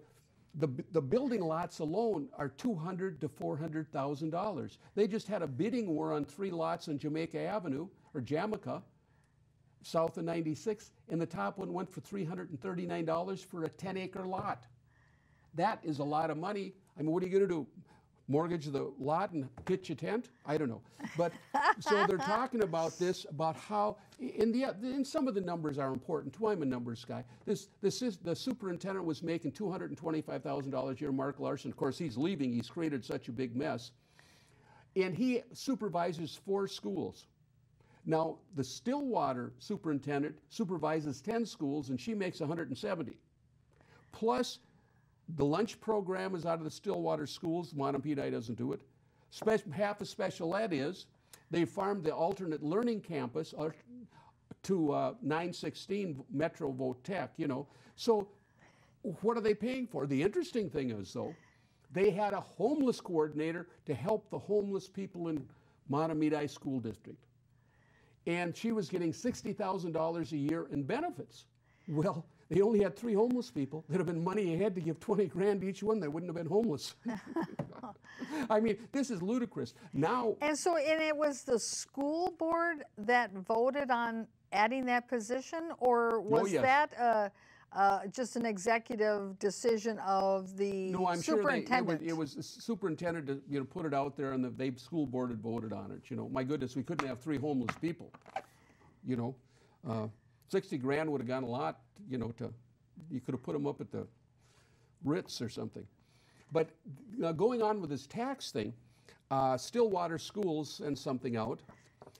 The building lots alone are $200,000 to $400,000. They just had a bidding war on 3 lots on Jamaica Avenue, or Jamaica, south of 96, and the top one went for $339 for a 10-acre lot. That is a lot of money. I mean, what are you going to do? Mortgage the lot and pitch a tent? I don't know. But so they're talking about this, about how, and some of the numbers are important too. I'm a numbers guy. The superintendent was making $225,000 a year, Mark Larson. Of course, he's leaving. He's created such a big mess. And he supervises 4 schools. Now, the Stillwater superintendent supervises 10 schools, and she makes 170. Plus, the lunch program is out of the Stillwater schools. Montepeti doesn't do it. Half of special ed is. They farmed the alternate learning campus to 916 Metro Vote Tech, you know. So what are they paying for? The interesting thing is, though, they had a homeless coordinator to help the homeless people in Montepeti School District. And she was getting $60,000 a year in benefits. Well, they only had 3 homeless people. There'd have been money ahead to give 20 grand each one. They wouldn't have been homeless. I mean, this is ludicrous. Now. And so, and it was the school board that voted on adding that position, or was that just an executive decision of the superintendent? It was the superintendent to, you know, put it out there, and the school board had voted on it. You know, my goodness, we couldn't have 3 homeless people. You know. 60 grand would have gone a lot, you know, you could have put them up at the Ritz or something. But going on with this tax thing, Stillwater Schools sent something out,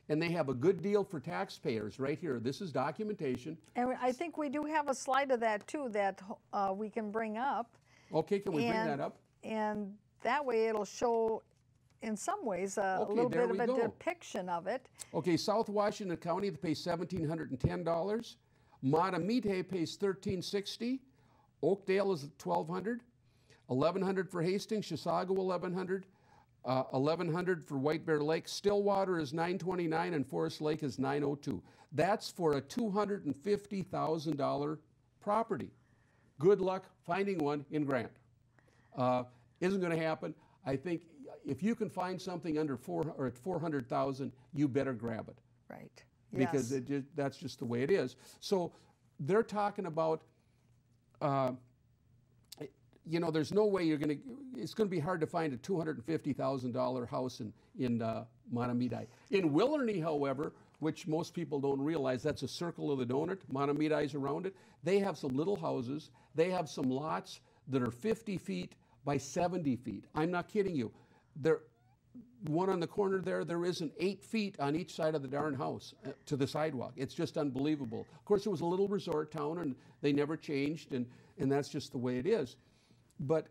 and they have a good deal for taxpayers right here. This is documentation. And I think we do have a slide of that too that we can bring up. Okay, can we bring that up? And that way it'll show, in some ways, a little bit of a depiction of it. Okay, South Washington County pays $1,710. Montepeti pays $1,360. Oakdale is $1,200. $1,100 for Hastings. Chisago $1,100. $1,100 for White Bear Lake. Stillwater is $929, and Forest Lake is $902. That's for a $250,000 property. Good luck finding one in Grant. Isn't going to happen. I think if you can find something under $400,000, you better grab it. Right. Because that's just the way it is. So they're talking about, you know, there's no way it's going to be hard to find a $250,000 house in Montepeti. In Willarney, however, which most people don't realize, that's a circle of the donut. Montepeti's around it. They have some little houses. They have some lots that are 50 feet by 70 feet. I'm not kidding you. One on the corner there isn't 8 feet on each side of the darn house to the sidewalk. It's just unbelievable. Of course, it was a little resort town, and they never changed, and that's just the way it is. But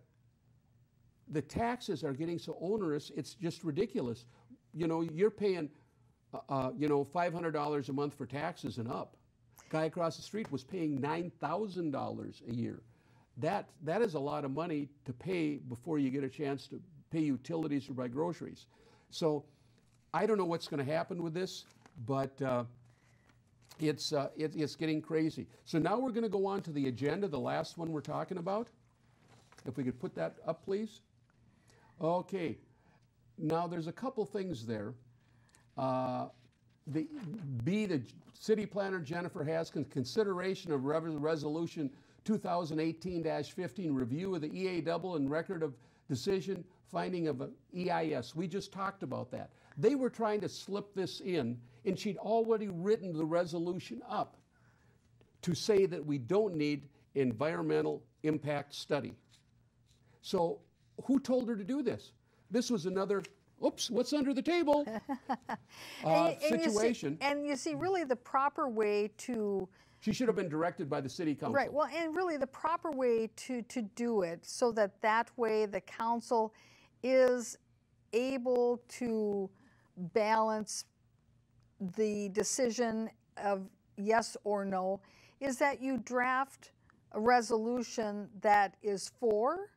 the taxes are getting so onerous, it's just ridiculous. You know, you're paying, $500 a month for taxes and up. Guy across the street was paying $9,000 a year. That is a lot of money to pay before you get a chance to pay utilities or buy groceries. So I don't know what's going to happen with this, but it's getting crazy. So now we're going to go on to the agenda, the last one we're talking about. If we could put that up, please. Okay. Now there's a couple things there. The city planner Jennifer Haskins, consideration of resolution 2018-15, review of the EA and record of decision finding of an EIS. We just talked about that. They were trying to slip this in, and she'd already written the resolution up to say that we don't need environmental impact study. So who told her to do this? This was another, oops, what's under the table situation. And you see, really the proper way to... She should have been directed by the city council. Right, well, and really the proper way to do it so that way the council is able to balance the decision of yes or no, is that you draft a resolution that is for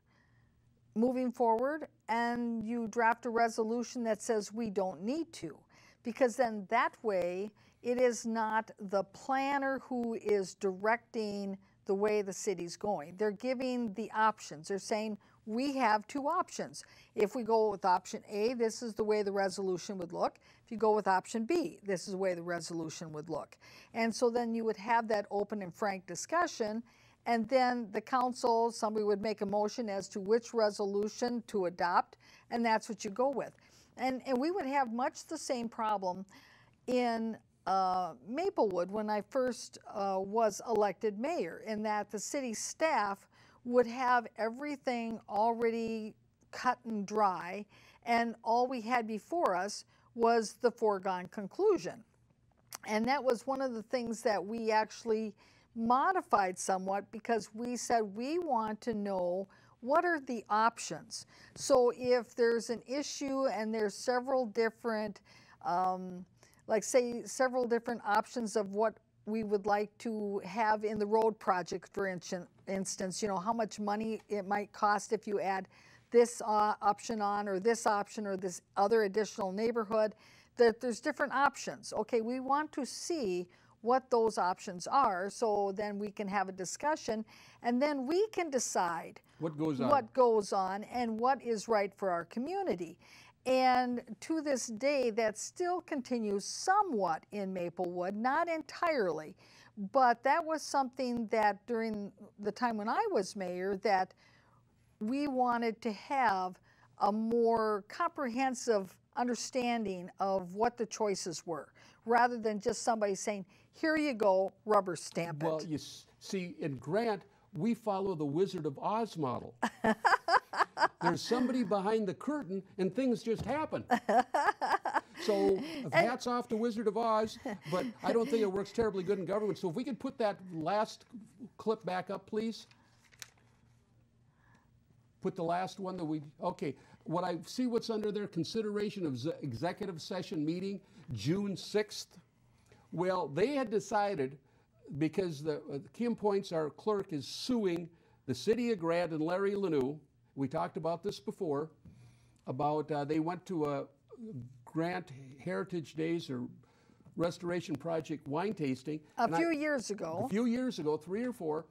moving forward, and you draft a resolution that says we don't need to, because then that way it is not the planner who is directing the way the city's going. They're giving the options. They're saying, we have two options. If we go with option A, this is the way the resolution would look. If you go with option B, this is the way the resolution would look. And so then you would have that open and frank discussion, and then the council, somebody would make a motion as to which resolution to adopt, and that's what you go with. And we would have much the same problem in Maplewood when I first was elected mayor, in that the city staff would have everything already cut and dry, and all we had before us was the foregone conclusion. And that was one of the things that we actually modified somewhat, because we said we want to know what are the options. So if there's an issue and there's several different, like say several different options of what we would like to have in the road project, for instance, you know, how much money it might cost if you add this option on, or this option, or this other additional neighborhood, that there's different options. Okay, we want to see what those options are, so then we can have a discussion, and then we can decide what goes on and what is right for our community. And to this day, that still continues somewhat in Maplewood, not entirely, but that was something that during the time when I was mayor, that we wanted to have a more comprehensive understanding of what the choices were, rather than just somebody saying, here you go, rubber stamp it. Well, you see, in Grant, we follow the Wizard of Oz model. There's somebody behind the curtain, and things just happen. So hats off to Wizard of Oz, but I don't think it works terribly good in government. So if we could put that last clip back up, please. Put the last one that we, okay. What I see, what's under there, consideration of executive session meeting, June 6th. Well, they had decided, because Kim Points, our clerk, is suing the city of Grant and Larry Lanou. We talked about this before, about they went to a Grant Heritage Days or Restoration Project wine tasting. A few years ago, 3 or 4,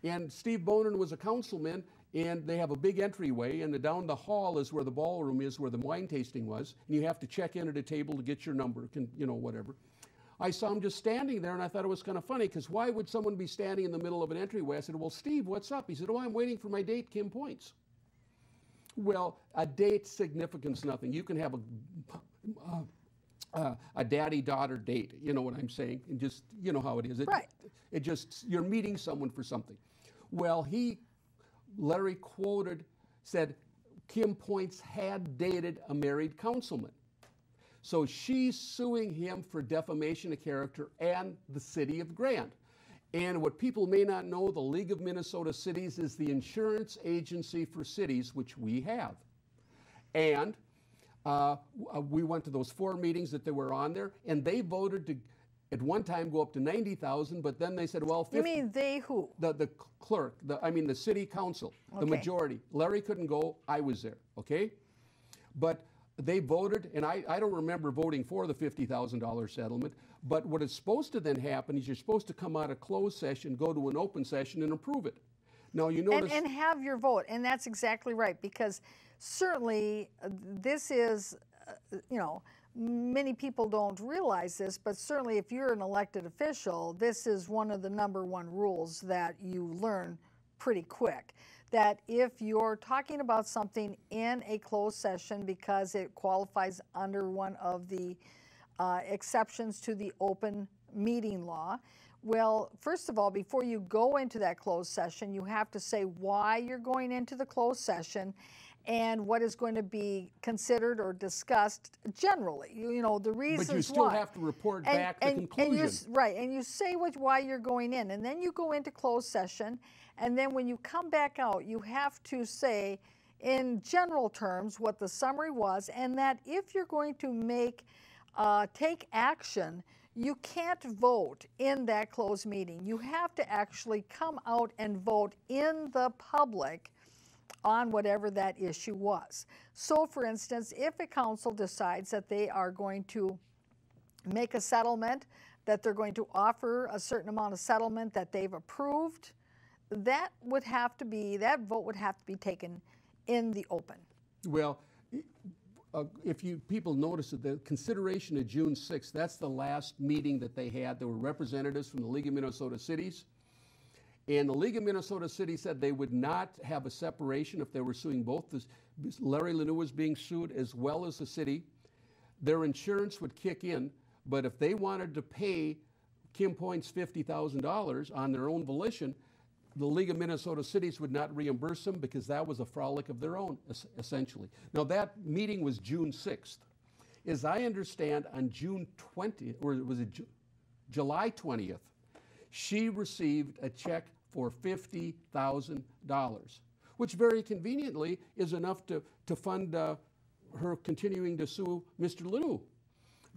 and Steve Bonin was a councilman, and they have a big entryway, and down the hall is where the ballroom is, where the wine tasting was, and you have to check in at a table to get your number, you know, whatever. I saw him just standing there, and I thought it was kind of funny, because why would someone be standing in the middle of an entryway? I said, well, Steve, what's up? He said, oh, I'm waiting for my date, Kim Points. Well, a date significance nothing. You can have a daddy-daughter date, you know what I'm saying, and just, you know how it is. Right. It just, you're meeting someone for something. Well, Larry quoted, said, Kim Points had dated a married councilman. So she's suing him for defamation of character and the city of Grant. And what people may not know, the League of Minnesota Cities is the insurance agency for cities, which we have. And we went to those 4 meetings that they were on there, and they voted to, at one time, go up to 90,000, but then they said, well, 50. You mean they who? The clerk, the city council, the majority. Larry couldn't go, I was there, okay? But they voted, and I don't remember voting for the $50,000 settlement, but what is supposed to then happen is you're supposed to come out of closed session, go to an open session, and approve it. Now, you notice... And have your vote, and that's exactly right, because certainly this is, you know, many people don't realize this, but certainly if you're an elected official, this is one of the #1 rules that you learn pretty quick. That if you're talking about something in a closed session because it qualifies under one of the exceptions to the open meeting law, well, first of all, before you go into that closed session, you have to say why you're going into the closed session and what is going to be considered or discussed generally. You know, the reasons why. But you still have to report back the conclusion. Right, and you say why you're going in, and then you go into closed session, and then when you come back out, you have to say in general terms what the summary was, and that if you're going to take action, you can't vote in that closed meeting. You have to actually come out and vote in the public on whatever that issue was. So for instance, if a council decides that they are going to make a settlement, that they're going to offer a certain amount of settlement that they've approved, that would have to be, that vote would have to be taken in the open. Well, if you people notice that the consideration of June 6th, that's the last meeting that they had. There were representatives from the League of Minnesota Cities. And the League of Minnesota Cities said they would not have a separation if they were suing both. Larry Lanoux was being sued as well as the city. Their insurance would kick in, but if they wanted to pay Kim Points $50,000 on their own volition, the League of Minnesota Cities would not reimburse them because that was a frolic of their own, essentially. Now, that meeting was June 6th. As I understand, on June 20th, or was it July 20th, she received a check for $50,000, which very conveniently is enough to fund her continuing to sue Mr. Lanoux.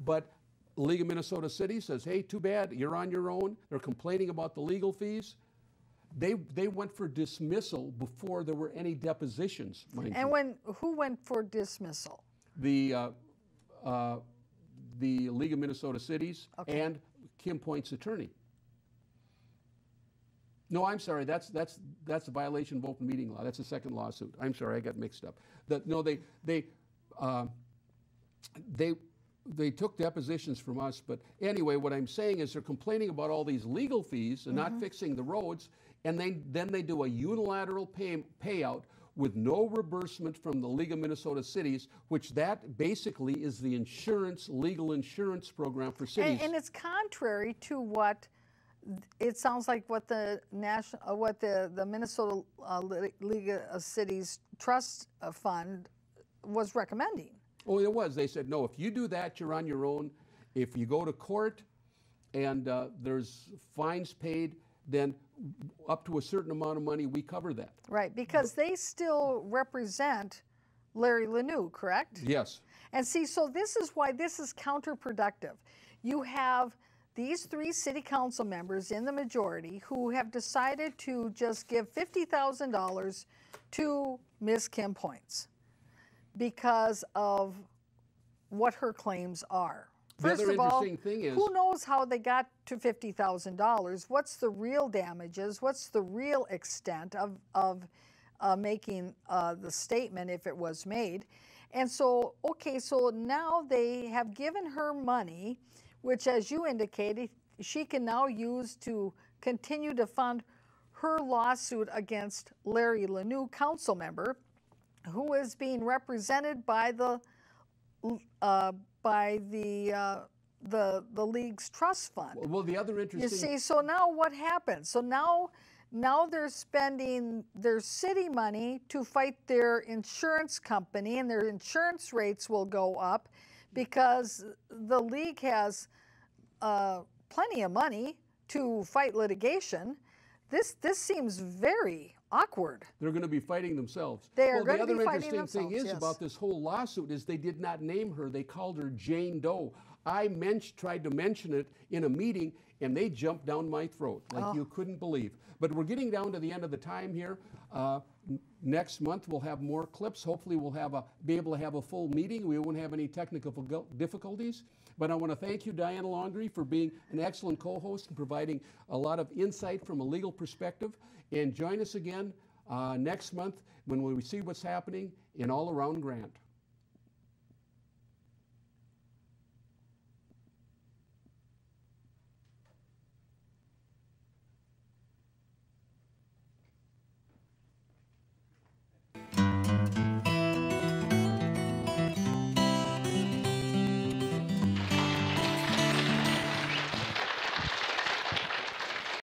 But the League of Minnesota Cities says, hey, too bad, you're on your own. They're complaining about the legal fees. They went for dismissal before there were any depositions, mind you. And who went for dismissal? The League of Minnesota Cities and Kim Point's attorney. No, I'm sorry. That's a violation of open meeting law. That's a second lawsuit. I'm sorry, I got mixed up. They took depositions from us, but anyway, what I'm saying is they're complaining about all these legal fees and not fixing the roads, and then they do a unilateral payout with no reimbursement from the League of Minnesota Cities, which that basically is the legal insurance program for cities. And it's contrary to what it sounds like what the Minnesota League of Cities Trust Fund was recommending. Oh, it was. They said, no, if you do that, you're on your own. If you go to court and there's fines paid, then up to a certain amount of money, we cover that. Right, because they still represent Larry Lanoux, correct? Yes. And see, so this is why this is counterproductive. You have these 3 city council members in the majority who have decided to just give $50,000 to Ms. Kim Points because of what her claims are. First of all, who knows how they got to $50,000? What's the real damages? What's the real extent of making the statement if it was made? And so, okay, so now they have given her money, which, as you indicated, she can now use to continue to fund her lawsuit against Larry Lanoux, council member, who is being represented by the league's trust fund. Well, the other interesting... You see, so now what happens? So now they're spending their city money to fight their insurance company, and their insurance rates will go up because the league has plenty of money to fight litigation. This seems very awkward. They're going to be fighting themselves. They are going to be fighting themselves. The other interesting thing is about this whole lawsuit is they did not name her. They called her Jane Doe. I tried to mention it in a meeting, and they jumped down my throat like you couldn't believe. But we're getting down to the end of the time here. Next month we'll have more clips. Hopefully we'll be able to have a full meeting. We won't have any technical difficulties. But I want to thank you, Diana Laundrie, for being an excellent co-host and providing a lot of insight from a legal perspective. And join us again next month when we see what's happening in all around Grant.